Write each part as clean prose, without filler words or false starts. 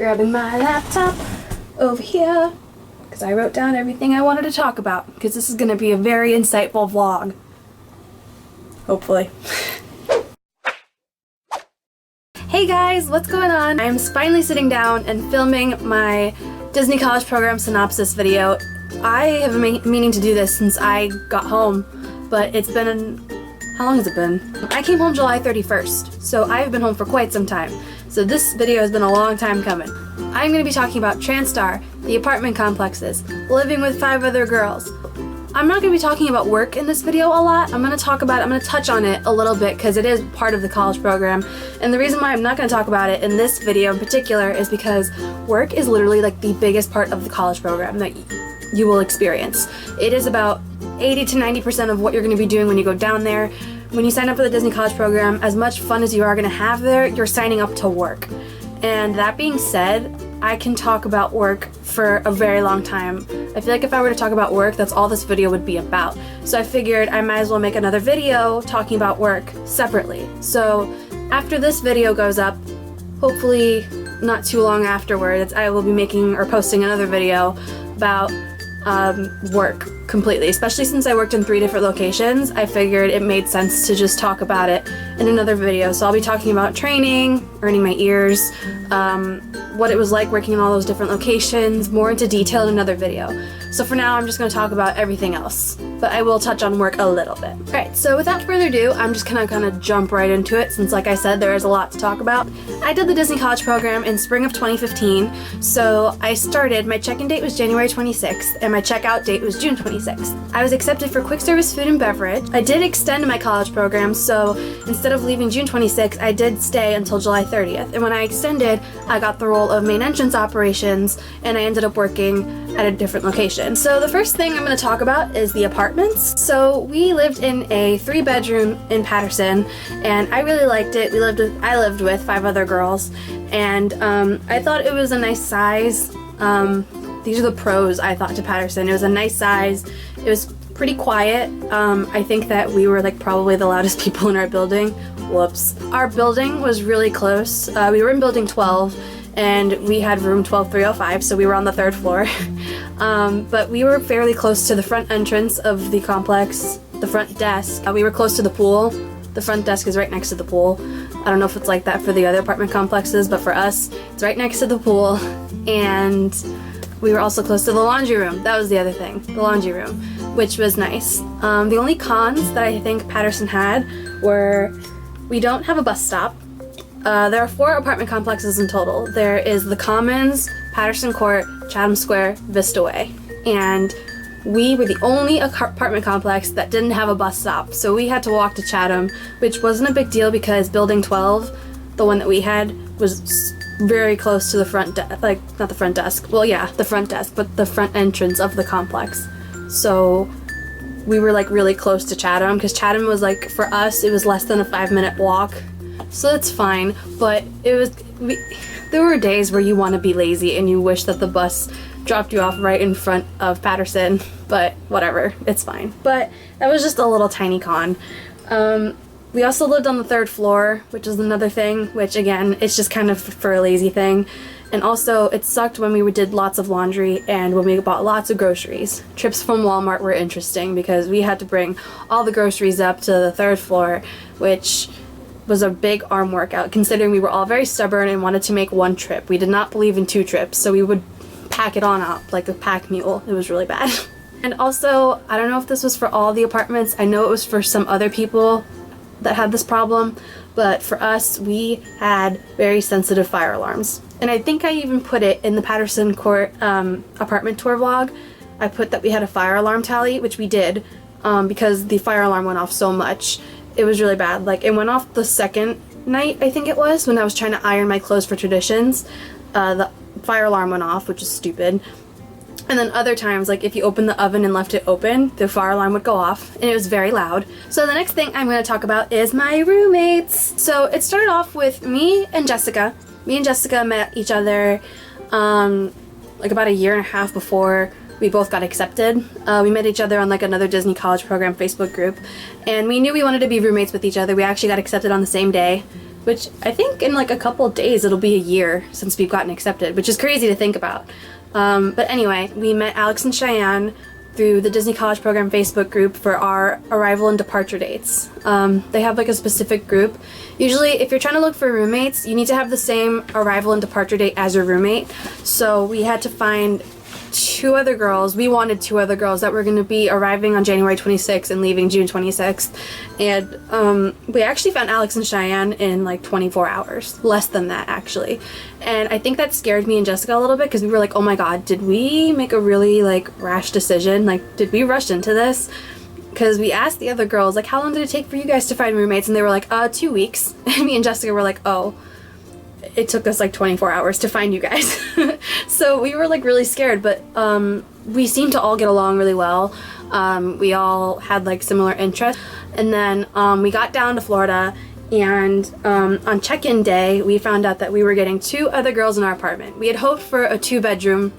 grabbing my laptop over here because I wrote down everything I wanted to talk about because this is going to be a very insightful vlog. Hopefully. Hey guys, what's going on? I'm finally sitting down and filming my Disney College Program synopsis video. I have been meaning to do this since I got home, but it's been how long has it been? I came home July 31st, so I've been home for quite some time. So this video has been a long time coming. I'm going to be talking about Transtar, the apartment complexes, living with 5 other girls. I'm not going to be talking about work in this video a lot. I'm going to touch on it a little bit because it is part of the college program. And the reason why I'm not going to talk about it in this video in particular is because work is literally like the biggest part of the college program that you will experience. It is about 80 to 90% of what you're going to be doing when you go down there. When you sign up for the Disney College Program, as much fun as you are going to have there, you're signing up to work. And that being said, I can talk about work for a very long time. I feel like if I were to talk about work, that's all this video would be about. So I figured I might as well make another video talking about work separately. So after this video goes up, hopefully not too long afterwards, I will be making or posting another video about work completely. Especially since I worked in 3 different locations, I figured it made sense to just talk about it in another video. So I'll be talking about training, earning my ears, what it was like working in all those different locations, more into detail in another video. So for now, I'm just going to talk about everything else, but I will touch on work a little bit. Alright, so without further ado, I'm just gonna kind of jump right into it since, like I said, there is a lot to talk about. I did the Disney College Program in spring of 2015, so I started, my check-in date was January 26th, and my checkout date was June 26th. I was accepted for quick service food and beverage. I did extend my college program, so instead of leaving June 26th, I did stay until July 30th, and when I extended, I got the role of main entrance operations, and I ended up working at a different location. So the first thing I'm going to talk about is the apartments. So we lived in a 3-bedroom in Patterson, and I really liked it. I lived with 5 other girls, and I thought it was a nice size. These are the pros, I thought, to Patterson. It was a nice size. It was pretty quiet. I think that we were like probably the loudest people in our building. Whoops. Our building was really close. We were in building 12, and we had room 12305, so we were on the 3rd floor. But we were fairly close to the front entrance of the complex, the front desk. We were close to the pool. The front desk is right next to the pool. I don't know if it's like that for the other apartment complexes, but for us, it's right next to the pool. And we were also close to the laundry room. That was the other thing, the laundry room, which was nice. The only cons that I think Patterson had were we don't have a bus stop. There are 4 apartment complexes in total. There is the Commons, Patterson Court, Chatham Square, Vista Way, and we were the only apartment complex that didn't have a bus stop, so we had to walk to Chatham, which wasn't a big deal because building 12, the one that we had, was very close to the front desk, like, not the front desk, well yeah, the front desk, but the front entrance of the complex. So we were like really close to Chatham, because Chatham was like, for us, it was less than a 5-minute walk. So that's fine, but there were days where you want to be lazy and you wish that the bus dropped you off right in front of Patterson, but whatever, it's fine. But that was just a little tiny con. We also lived on the 3rd floor, which is another thing, which again, it's just kind of for a lazy thing. And also, it sucked when we did lots of laundry and when we bought lots of groceries. Trips from Walmart were interesting because we had to bring all the groceries up to the 3rd floor, which was a big arm workout considering we were all very stubborn and wanted to make 1 trip. We did not believe in 2 trips, so we would pack it on up like a pack mule. It was really bad. And also, I don't know if this was for all the apartments. I know it was for some other people that had this problem, but for us, we had very sensitive fire alarms. And I think I even put it in the Patterson Court apartment tour vlog. I put that we had a fire alarm tally, which we did, because the fire alarm went off so much. It was really bad. Like, it went off the 2nd night, I think it was, when I was trying to iron my clothes for traditions. The fire alarm went off, which is stupid. And then other times, like if you opened the oven and left it open, the fire alarm would go off, and it was very loud. So the next thing I'm going to talk about is my roommates. So it started off with me and Jessica. Me and Jessica met each other like about a year and a half before we both got accepted. We met each other on like another Disney College Program Facebook group, and we knew we wanted to be roommates with each other. We actually got accepted on the same day. which I think in like a couple of days it'll be a year since we've gotten accepted, which is crazy to think about. But anyway, we met Alex and Cheyenne through the Disney College Program Facebook group for our arrival and departure dates. They have like a specific group. Usually if you're trying to look for roommates, you need to have the same arrival and departure date as your roommate. So we had to find two other girls. We wanted two other girls that were going to be arriving on January 26th and leaving June 26th. And we actually found Alex and Cheyenne in like 24 hours. Less than that, actually. And I think that scared me and Jessica a little bit because we were like, oh my god, did we make a really like rash decision? Like, did we rush into this? Because we asked the other girls, like, how long did it take for you guys to find roommates? And they were like, 2 weeks. And me and Jessica were like, oh, it took us like 24 hours to find you guys. So we were like really scared, but we seemed to all get along really well. We all had like similar interests. And then we got down to Florida, and on check-in day we found out that we were getting two other girls in our apartment. We had hoped for a 2-bedroom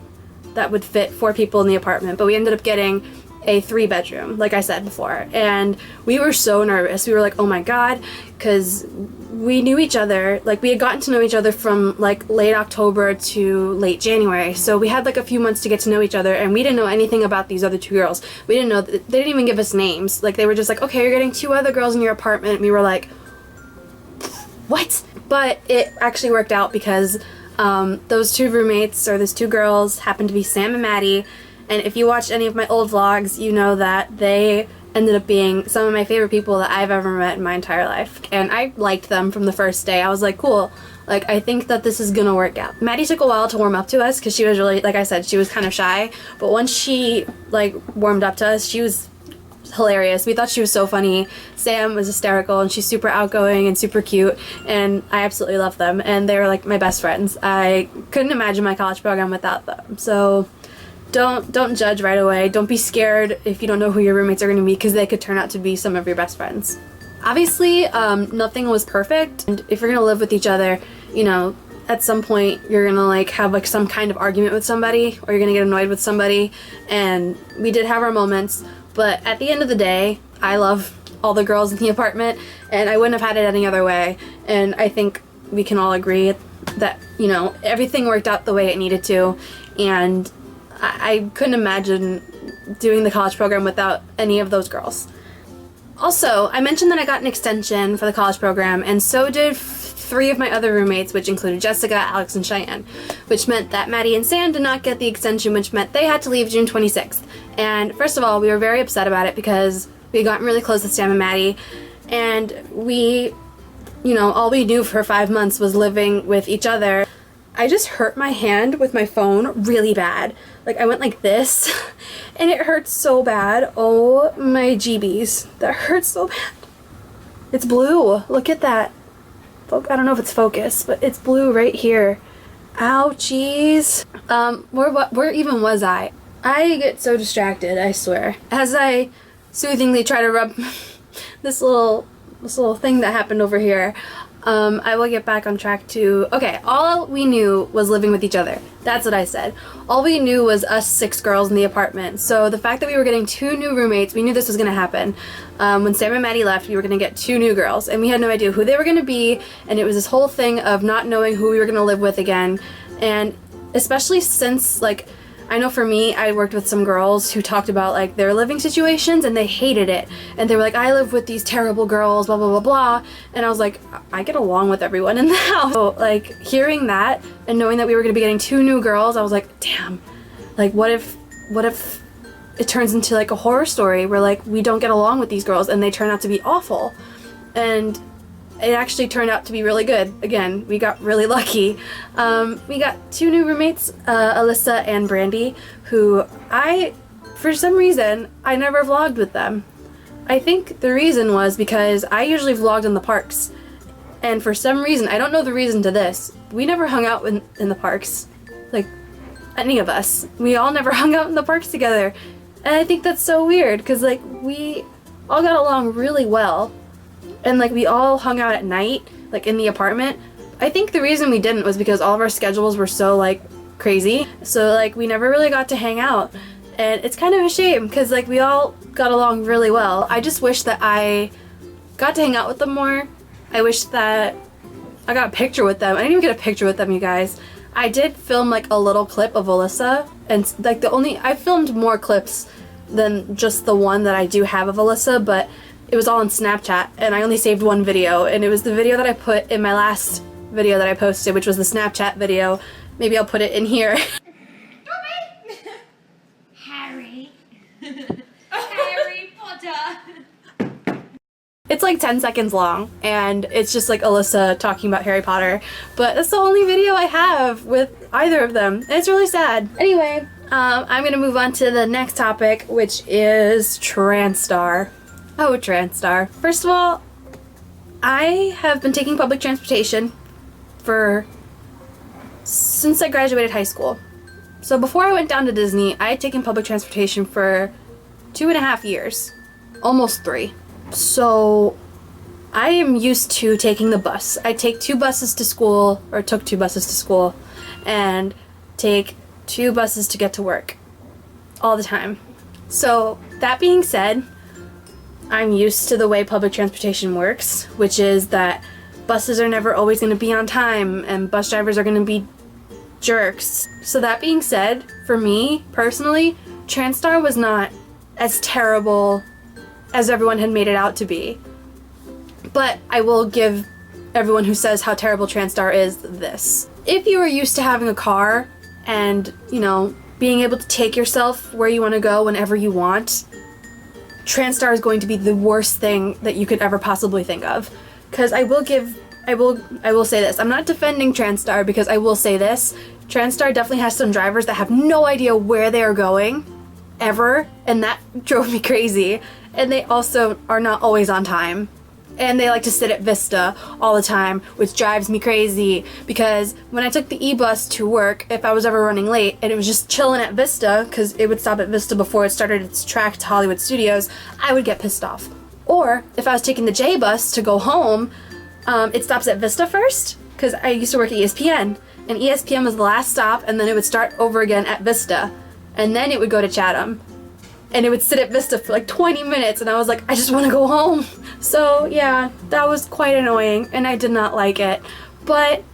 that would fit 4 people in the apartment, but we ended up getting a 3-bedroom, like I said before. And we were so nervous. We were like, oh my god, because we knew each other, like we had gotten to know each other from like late October to late January, so we had like a few months to get to know each other, and we didn't know anything about these other 2 girls. We didn't know, they didn't even give us names. Like they were just like, okay, you're getting 2 other girls in your apartment. We were like, what? But it actually worked out because those 2 roommates, or those 2 girls, happened to be Sam and Maddie. And if you watched any of my old vlogs, you know that they ended up being some of my favorite people that I've ever met in my entire life. And I liked them from the first day. I was like, cool, like I think that this is gonna work out. Maddie took a while to warm up to us because she was really, like I said, she was kind of shy. But once she like warmed up to us, she was hilarious. We thought she was so funny. Sam was hysterical, and she's super outgoing and super cute, and I absolutely love them. And they were like my best friends. I couldn't imagine my college program without them. So don't judge right away. Don't be scared if you don't know who your roommates are going to be, because they could turn out to be some of your best friends. Obviously, nothing was perfect, and if you're going to live with each other, you know, at some point you're going to like have like some kind of argument with somebody, or you're going to get annoyed with somebody, and we did have our moments, but at the end of the day, I love all the girls in the apartment, and I wouldn't have had it any other way. And I think we can all agree that, you know, everything worked out the way it needed to, and I couldn't imagine doing the college program without any of those girls. Also, I mentioned that I got an extension for the college program, and so did 3 of my other roommates, which included Jessica, Alex, and Cheyenne, which meant that Maddie and Sam did not get the extension, which meant they had to leave June 26th. And first of all, we were very upset about it because we had gotten really close with Sam and Maddie, and we, you know, all we knew for 5 months was living with each other. I just hurt my hand with my phone really bad. Like, I went like this, and it hurt so bad. Oh my GBs. That hurts so bad. It's blue. Look at that. I don't know if it's focused, but it's blue right here. Ouchies. Where even was I? I get so distracted, I swear. As I soothingly try to rub this little thing that happened over here, I will get back on track to, okay, all we knew was living with each other. That's what I said. All we knew was us 6 girls in the apartment. So the fact that we were getting 2 new roommates, we knew this was going to happen. When Sam and Maddie left, we were going to get 2 new girls, and we had no idea who they were going to be, and it was this whole thing of not knowing who we were going to live with again. And especially since, like, I know for me, I worked with some girls who talked about like their living situations, and they hated it, and they were like, I live with these terrible girls, blah blah blah blah, and I was like, I get along with everyone in the house. So like hearing that and knowing that we were going to be getting 2 new girls, I was like, damn, like what if it turns into like a horror story where like we don't get along with these girls and they turn out to be awful. And it actually turned out to be really good. Again, we got really lucky. We got 2 new roommates, Alyssa and Brandy, who for some reason, I never vlogged with them. I think the reason was because I usually vlogged in the parks. And for some reason, I don't know the reason to this, we never hung out in the parks. Like, any of us. We all never hung out in the parks together. And I think that's so weird, because like, we all got along really well. And like we all hung out at night, like in the apartment. I think the reason we didn't was because all of our schedules were so like crazy. So like we never really got to hang out. And it's kind of a shame because like we all got along really well. I just wish that I got to hang out with them more. I wish that I got a picture with them. I didn't even get a picture with them, you guys. I did film like a little clip of Alyssa, and like I filmed more clips than just the one that I do have of Alyssa, but it was all on Snapchat, and I only saved one video, and it was the video that I put in my last video that I posted, which was the Snapchat video. Maybe I'll put it in here. Harry. Harry Potter. It's like 10 seconds long, and it's just like Alyssa talking about Harry Potter, but that's the only video I have with either of them, and it's really sad. Anyway, I'm gonna move on to the next topic, which is Transtar. Oh, Transtar. First of all, I have been taking public transportation since I graduated high school. So before I went down to Disney, I had taken public transportation for 2.5 years, almost 3. So I am used to taking the bus. I take 2 buses to school, or took 2 buses to school, and take 2 buses to get to work all the time. So that being said, I'm used to the way public transportation works, which is that buses are never always going to be on time, and bus drivers are going to be jerks. So that being said, for me personally, Transtar was not as terrible as everyone had made it out to be. But I will give everyone who says how terrible Transtar is this. If you are used to having a car and, you know, being able to take yourself where you want to go whenever you want, Transtar is going to be the worst thing that you could ever possibly think of. Because I will say this. I'm not defending Transtar, because I will say this. Transtar definitely has some drivers that have no idea where they are going, ever, and that drove me crazy. And they also are not always on time. And they like to sit at Vista all the time, which drives me crazy, because when I took the e-bus to work, if I was ever running late and it was just chilling at Vista, because it would stop at Vista before it started its track to Hollywood Studios, I would get pissed off. Or if I was taking the J-bus to go home, it stops at Vista first, because I used to work at ESPN, and ESPN was the last stop, and then it would start over again at Vista, and then it would go to Chatham. And it would sit at Vista for like 20 minutes, and I was like, I just want to go home. So yeah, that was quite annoying, and I did not like it. But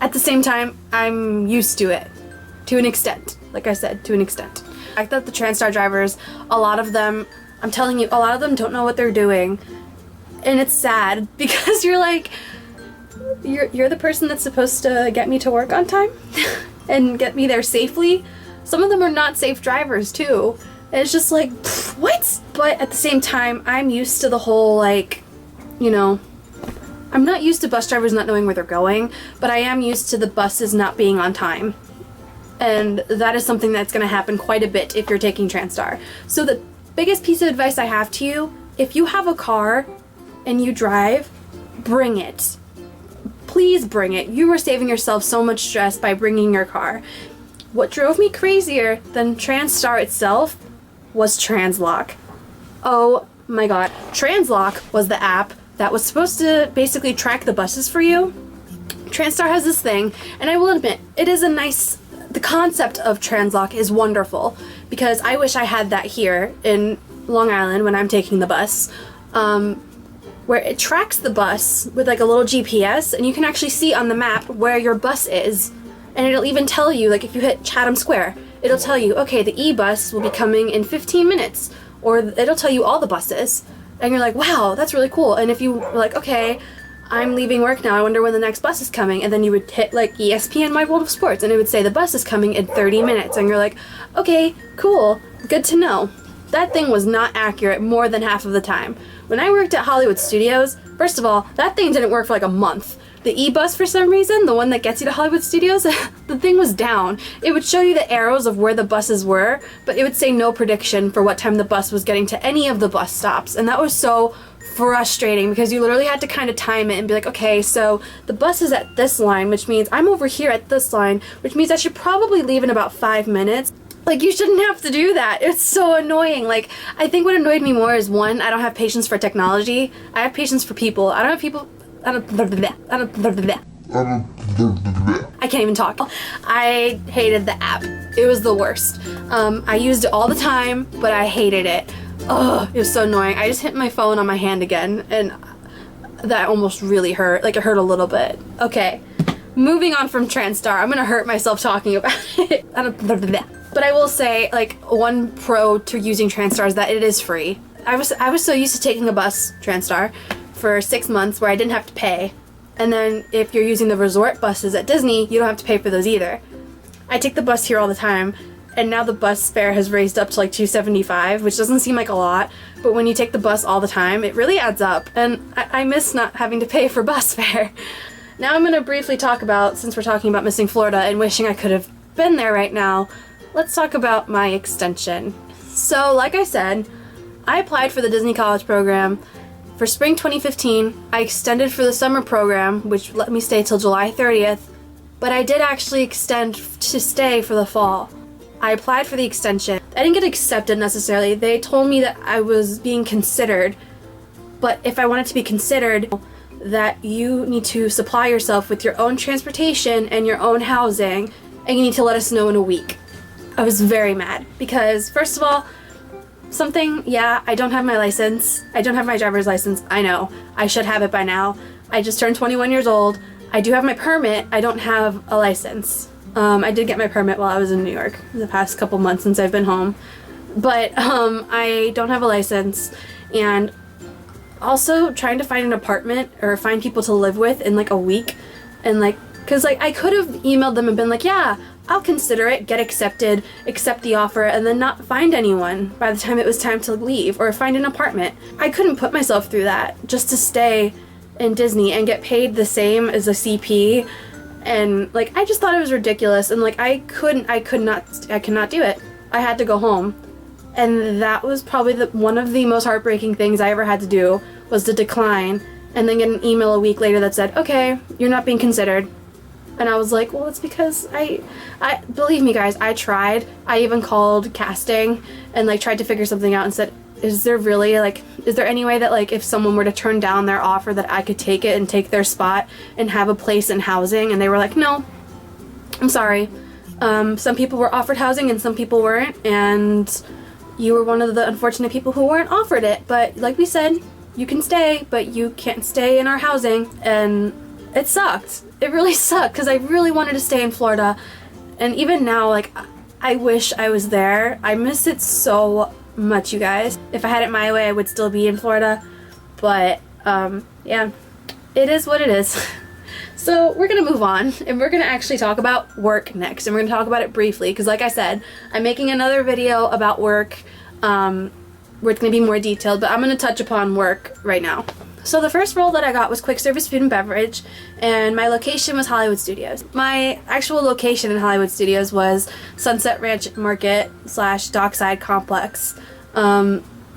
at the same time, I'm used to it. To an extent. Like I said, to an extent. I thought the Transtar drivers, a lot of them, I'm telling you, a lot of them don't know what they're doing. And it's sad, because you're like, you're the person that's supposed to get me to work on time? And get me there safely? Some of them are not safe drivers, too. And it's just like, what? But at the same time, I'm used to the whole, like, you know, I'm not used to bus drivers not knowing where they're going, but I am used to the buses not being on time. And that is something that's going to happen quite a bit if you're taking Transtar. So the biggest piece of advice I have to you, if you have a car and you drive, bring it. Please bring it. You are saving yourself so much stress by bringing your car. What drove me crazier than Transtar itself was Translock. Oh my god. Translock was the app that was supposed to basically track the buses for you. Transtar has this thing, and I will admit, it is the concept of Translock is wonderful, because I wish I had that here in Long Island when I'm taking the bus, where it tracks the bus with like a little GPS, and you can actually see on the map where your bus is. And it'll even tell you, like if you hit Chatham Square, it'll tell you, okay, the e-bus will be coming in 15 minutes. Or it'll tell you all the buses. And you're like, wow, that's really cool. And if you were like, okay, I'm leaving work now, I wonder when the next bus is coming. And then you would hit like ESPN My World of Sports, and it would say the bus is coming in 30 minutes. And you're like, okay, cool, good to know. That thing was not accurate more than half of the time. When I worked at Hollywood Studios, first of all, that thing didn't work for like a month. The e-bus, for some reason, the one that gets you to Hollywood Studios, the thing was down. It would show you the arrows of where the buses were, but it would say no prediction for what time the bus was getting to any of the bus stops. And that was so frustrating, because you literally had to kind of time it and be like, okay, so the bus is at this line, which means I'm over here at this line, which means I should probably leave in about 5 minutes. Like, you shouldn't have to do that. It's so annoying. Like, I think what annoyed me more is, one, I don't have patience for technology. I have patience for people. I can't even talk. I hated the app. It was the worst. I used it all the time, but I hated it. Ugh, it was so annoying. I just hit my phone on my hand again, and that almost really hurt. Like, it hurt a little bit. Okay, moving on from Transtar. I'm gonna hurt myself talking about it. But I will say, like, one pro to using Transtar is that it is free. I was so used to taking a bus, Transtar, for 6 months where I didn't have to pay. And then if you're using the resort buses at Disney, you don't have to pay for those either. I take the bus here all the time, and now the bus fare has raised up to like $2.75, which doesn't seem like a lot, but when you take the bus all the time, it really adds up, and I miss not having to pay for bus fare. Now I'm going to briefly talk about, since we're talking about missing Florida and wishing I could have been there right now, let's talk about my extension. So, like I said, I applied for the Disney College program for spring 2015. I extended for the summer program, which let me stay till July 30th, but I did actually extend to stay for the fall. I applied for the extension. I didn't get accepted necessarily. They told me that I was being considered, but if I wanted to be considered, that you need to supply yourself with your own transportation and your own housing, and you need to let us know in a week. I was very mad because, first of all, I don't have my license. I don't have my driver's license. I know. I should have it by now. I just turned 21 years old. I do have my permit. I don't have a license. I did get my permit while I was in New York the past couple months since I've been home. But I don't have a license. And also trying to find an apartment or find people to live with in like a week. And like, cause like I could have emailed them and been like, yeah, I'll consider it, get accepted, accept the offer, and then not find anyone by the time it was time to leave or find an apartment. I couldn't put myself through that just to stay in Disney and get paid the same as a CP. And like, I just thought it was ridiculous, and like I could not do it. I had to go home. And that was probably one of the most heartbreaking things I ever had to do, was to decline and then get an email a week later that said, okay, you're not being considered. And I was like, well, it's because I believe me guys, I tried. I even called casting and like tried to figure something out and said, is there any way that like if someone were to turn down their offer that I could take it and take their spot and have a place in housing? And they were like, no, I'm sorry. Some people were offered housing and some people weren't, and you were one of the unfortunate people who weren't offered it. But like we said, you can stay, but you can't stay in our housing. And it sucked. It really sucked because I really wanted to stay in Florida. And even now, like, I wish I was there. I miss it so much, you guys. If I had it my way, I would still be in Florida. But, yeah, it is what it is. So we're going to move on, and we're going to actually talk about work next. And we're going to talk about it briefly because, like I said, I'm making another video about work where it's going to be more detailed, but I'm going to touch upon work right now. So the first role that I got was quick service food and beverage, and my location was Hollywood Studios. My actual location in Hollywood Studios was Sunset Ranch Market / Dockside Complex,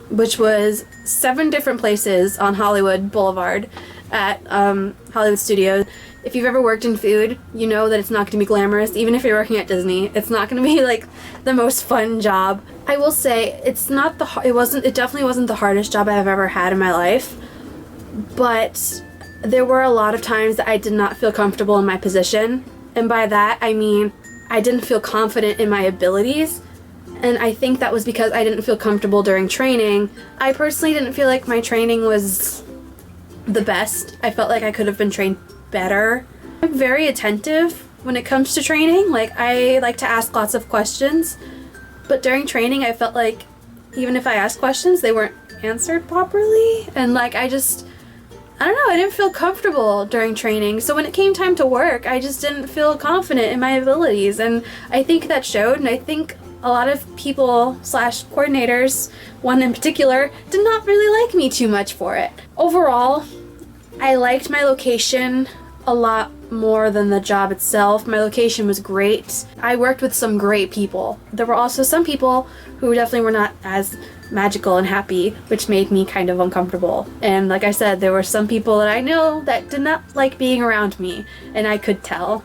which was 7 different places on Hollywood Boulevard at Hollywood Studios. If you've ever worked in food, you know that it's not going to be glamorous. Even if you're working at Disney, it's not going to be like the most fun job. I will say it definitely wasn't the hardest job I've ever had in my life. But there were a lot of times that I did not feel comfortable in my position. And by that, I mean, I didn't feel confident in my abilities. And I think that was because I didn't feel comfortable during training. I personally didn't feel like my training was the best. I felt like I could have been trained better. I'm very attentive when it comes to training. Like, I like to ask lots of questions. But during training, I felt like even if I asked questions, they weren't answered properly. And like, I don't know, I didn't feel comfortable during training. So when it came time to work, I just didn't feel confident in my abilities. And I think that showed, and I think a lot of people / coordinators, one in particular, did not really like me too much for it. Overall, I liked my location a lot more than the job itself. My location was great. I worked with some great people. There were also some people who definitely were not as magical and happy, which made me kind of uncomfortable. And like I said, there were some people that I know that did not like being around me, and I could tell.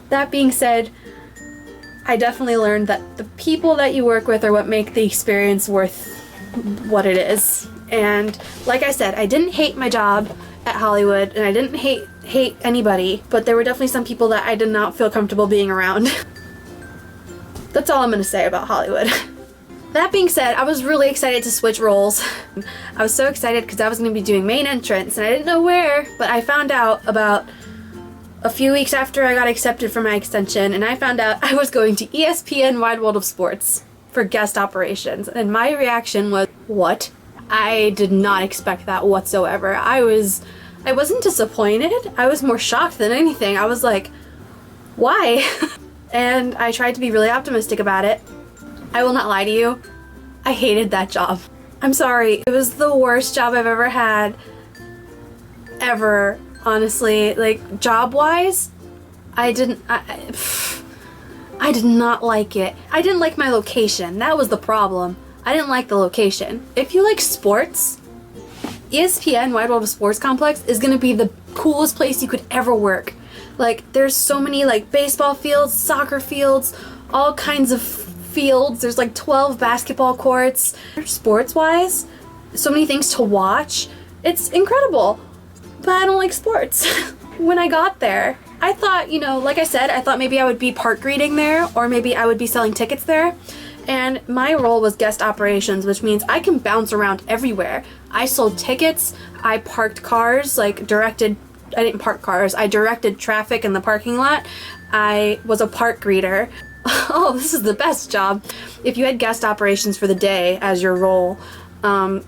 That being said, I definitely learned that the people that you work with are what make the experience worth what it is. And like I said, I didn't hate my job at Hollywood, and I didn't hate anybody, but there were definitely some people that I did not feel comfortable being around. That's all I'm gonna say about Hollywood. That being said, I was really excited to switch roles. I was so excited because I was going to be doing main entrance and I didn't know where, but I found out about a few weeks after I got accepted for my extension, and I found out I was going to ESPN Wide World of Sports for guest operations, and my reaction was, what? I did not expect that whatsoever. I wasn't disappointed. I was more shocked than anything. I was like, why? And I tried to be really optimistic about it. I will not lie to you, I hated that job. I'm sorry, it was the worst job I've ever had. Ever, honestly. Like, job-wise, I did not like it. I didn't like my location. That was the problem. I didn't like the location. If you like sports, ESPN Wide World of Sports Complex is gonna be the coolest place you could ever work. Like, there's so many, like, baseball fields, soccer fields, all kinds of fields. There's like 12 basketball courts. Sports-wise, so many things to watch. It's incredible. But I don't like sports. When I got there, I thought, you know, like I said, I thought maybe I would be park greeting there, or maybe I would be selling tickets there. And my role was guest operations, which means I can bounce around everywhere. I sold tickets, I parked cars, I didn't park cars, I directed traffic in the parking lot. I was a park greeter. Oh, this is the best job. If you had guest operations for the day as your role, and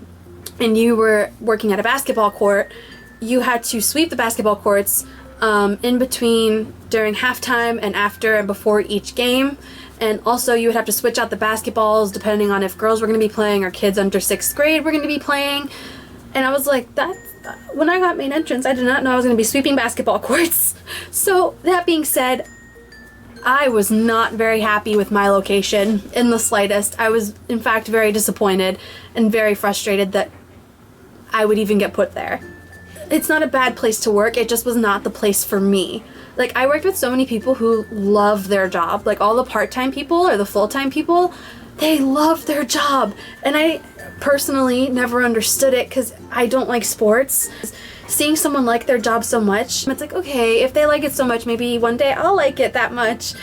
you were working at a basketball court, you had to sweep the basketball courts in between, during halftime and after and before each game. And also you would have to switch out the basketballs depending on if girls were going to be playing or kids under 6th grade were going to be playing. And I was like, when I got main entrance, I did not know I was going to be sweeping basketball courts. So that being said, I was not very happy with my location in the slightest. I was, in fact, very disappointed and very frustrated that I would even get put there. It's not a bad place to work, it just was not the place for me. Like, I worked with so many people who love their job. Like, all the part-time people or the full-time people, they love their job. And I personally never understood it because I don't like sports. Seeing someone like their job so much, it's like, okay, if they like it so much, maybe one day I'll like it that much.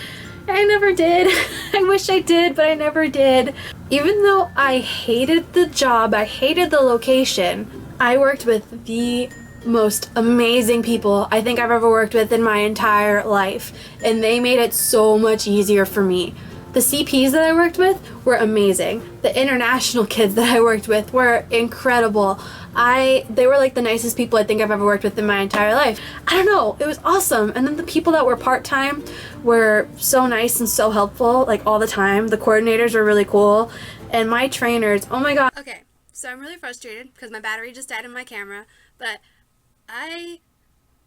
I never did. I wish I did, but I never did. Even though I hated the job, I hated the location, I worked with the most amazing people I think I've ever worked with in my entire life, and they made it so much easier for me. The CPs that I worked with were amazing. The international kids that I worked with were incredible. They were like the nicest people I think I've ever worked with in my entire life. I don't know, it was awesome. And then the people that were part-time were so nice and so helpful, like all the time. The coordinators were really cool. And my trainers, oh my god. Okay, so I'm really frustrated because my battery just died in my camera, but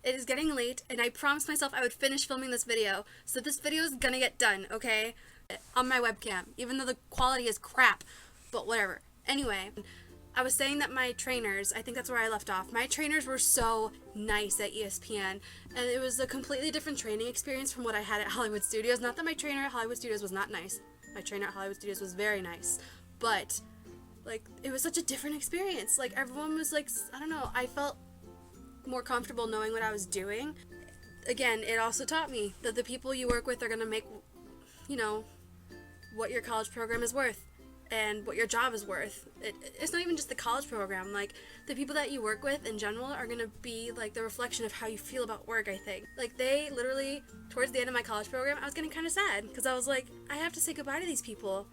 it is getting late and I promised myself I would finish filming this video. So this video is gonna get done, okay? On my webcam, even though the quality is crap, but whatever. Anyway, I was saying that my trainers, I think that's where I left off, my trainers were so nice at ESPN, and it was a completely different training experience from what I had at Hollywood Studios. Not that my trainer at Hollywood Studios was not nice. My trainer at Hollywood Studios was very nice, but, like, it was such a different experience. Like, everyone was like, I don't know, I felt more comfortable knowing what I was doing. Again, it also taught me that the people you work with are gonna make, you know, what your college program is worth and what your job is worth. It's not even just the college program. Like, the people that you work with in general are gonna be like the reflection of how you feel about work, I think. Like, they literally, towards the end of my college program, I was getting kind of sad because I was like, I have to say goodbye to these people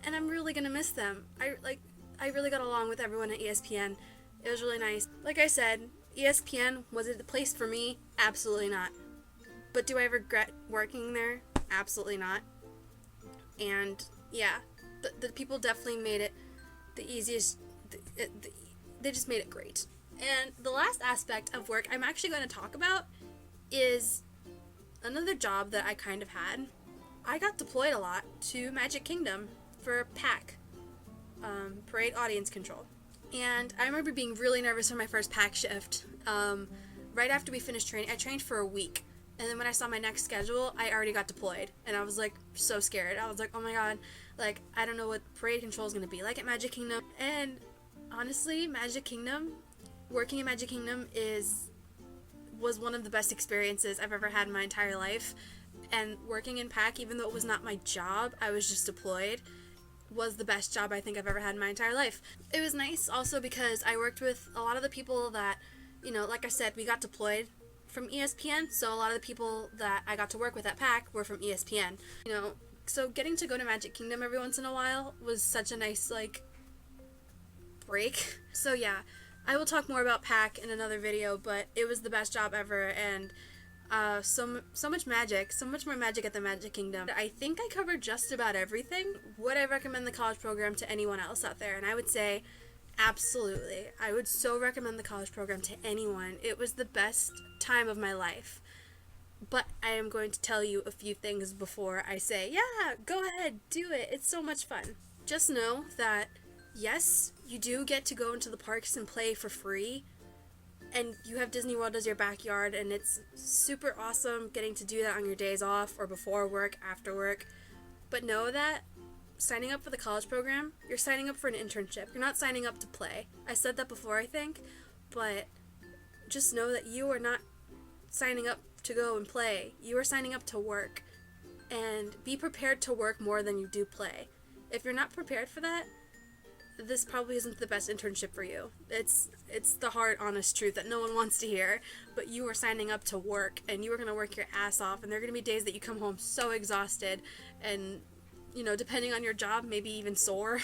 and I'm really gonna miss them. I really got along with everyone at ESPN. It was really nice. Like I said, ESPN, was it the place for me? Absolutely not. But do I regret working there? Absolutely not. And yeah, the people definitely made it the easiest. They just made it great. And the last aspect of work I'm actually going to talk about is another job that I kind of had. I got deployed a lot to Magic Kingdom for PAC, Parade Audience Control. And I remember being really nervous for my first PAC shift. Right after we finished training, I trained for a week. And then when I saw my next schedule, I already got deployed. And I was, like, so scared. I was like, oh my god, like, I don't know what parade control is going to be like at Magic Kingdom. And honestly, Magic Kingdom, working at Magic Kingdom was one of the best experiences I've ever had in my entire life. And working in PAC, even though it was not my job, I was just deployed, was the best job I think I've ever had in my entire life. It was nice also because I worked with a lot of the people that, you know, like I said, we got deployed from ESPN, so a lot of the people that I got to work with at PAC were from ESPN. You know, so getting to go to Magic Kingdom every once in a while was such a nice, like, break. So yeah, I will talk more about PAC in another video, but it was the best job ever, and so much magic, so much more magic at the Magic Kingdom. I think I covered just about everything. Would I recommend the college program to anyone else out there? And I would say absolutely. I would so recommend the college program to anyone. It was the best time of my life. But I am going to tell you a few things before I say, yeah, go ahead, do it. It's so much fun. Just know that, yes, you do get to go into the parks and play for free, and you have Disney World as your backyard, and it's super awesome getting to do that on your days off or before work, after work. But know that signing up for the college program, you're signing up for an internship. You're not signing up to play. I said that before, I think, but just know that you are not signing up to go and play. You are signing up to work, and be prepared to work more than you do play. If you're not prepared for that, this probably isn't the best internship for you. It's the hard, honest truth that no one wants to hear, but you are signing up to work, and you are going to work your ass off, and there are going to be days that you come home so exhausted, and, you know, depending on your job, maybe even sore.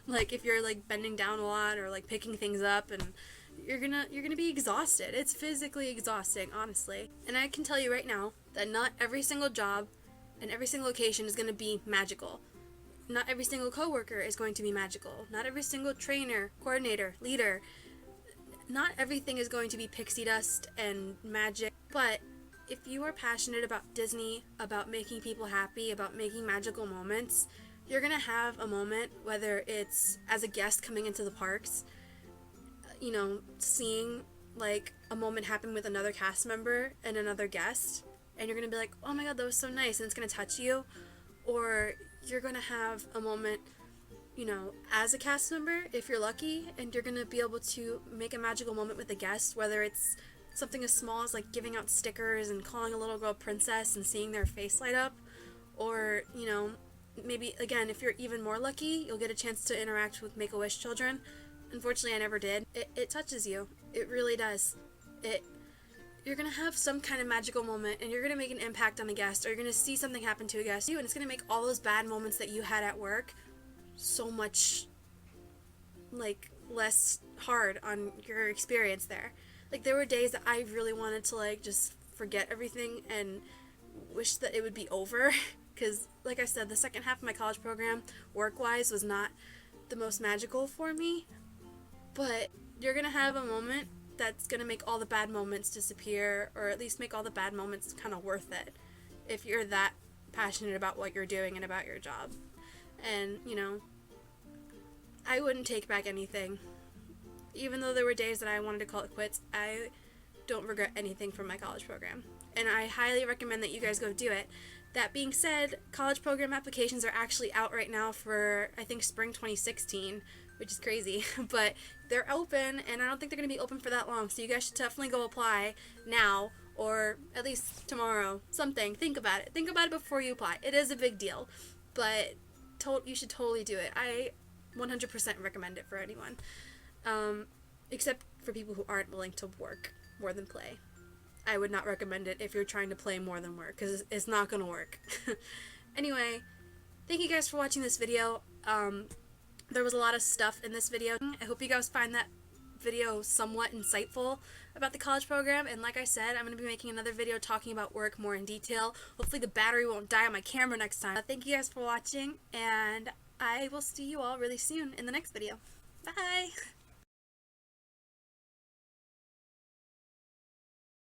Like, if you're, like, bending down a lot, or, like, picking things up, and you're gonna be exhausted. It's physically exhausting, honestly. And I can tell you right now that not every single job and every single location is gonna be magical. Not every single coworker is going to be magical. Not every single trainer, coordinator, leader. Not everything is going to be pixie dust and magic. But if you are passionate about Disney, about making people happy, about making magical moments, you're going to have a moment, whether it's as a guest coming into the parks, you know, seeing like a moment happen with another cast member and another guest, and you're going to be like, oh my god, that was so nice, and it's going to touch you. Or you're going to have a moment, you know, as a cast member, if you're lucky, and you're going to be able to make a magical moment with a guest, whether it's something as small as like giving out stickers and calling a little girl princess and seeing their face light up, or, you know, maybe, again, if you're even more lucky, you'll get a chance to interact with Make-A-Wish children. Unfortunately, I never did. It touches you. It really does. You're going to have some kind of magical moment, and you're going to make an impact on a guest, or you're going to see something happen to a guest, and it's going to make all those bad moments that you had at work so much, like, less hard on your experience there. Like, there were days that I really wanted to, like, just forget everything and wish that it would be over, because, like I said, the second half of my college program, work-wise, was not the most magical for me, but you're going to have a moment that's going to make all the bad moments disappear, or at least make all the bad moments kind of worth it, if you're that passionate about what you're doing and about your job. And, you know, I wouldn't take back anything. Even though there were days that I wanted to call it quits, I don't regret anything from my college program. And I highly recommend that you guys go do it. That being said, college program applications are actually out right now for, I think, spring 2016, which is crazy, but they're open, and I don't think they're going to be open for that long, so you guys should definitely go apply now, or at least tomorrow, something. Think about it. Think about it before you apply. It is a big deal, but you should totally do it. I 100% recommend it for anyone, except for people who aren't willing to work more than play. I would not recommend it if you're trying to play more than work, because it's not going to work. Anyway, thank you guys for watching this video. There was a lot of stuff in this video. I hope you guys find that video somewhat insightful about the college program, and like I said, I'm going to be making another video talking about work more in detail. Hopefully the battery won't die on my camera next time. Thank you guys for watching, and I will see you all really soon in the next video. Bye!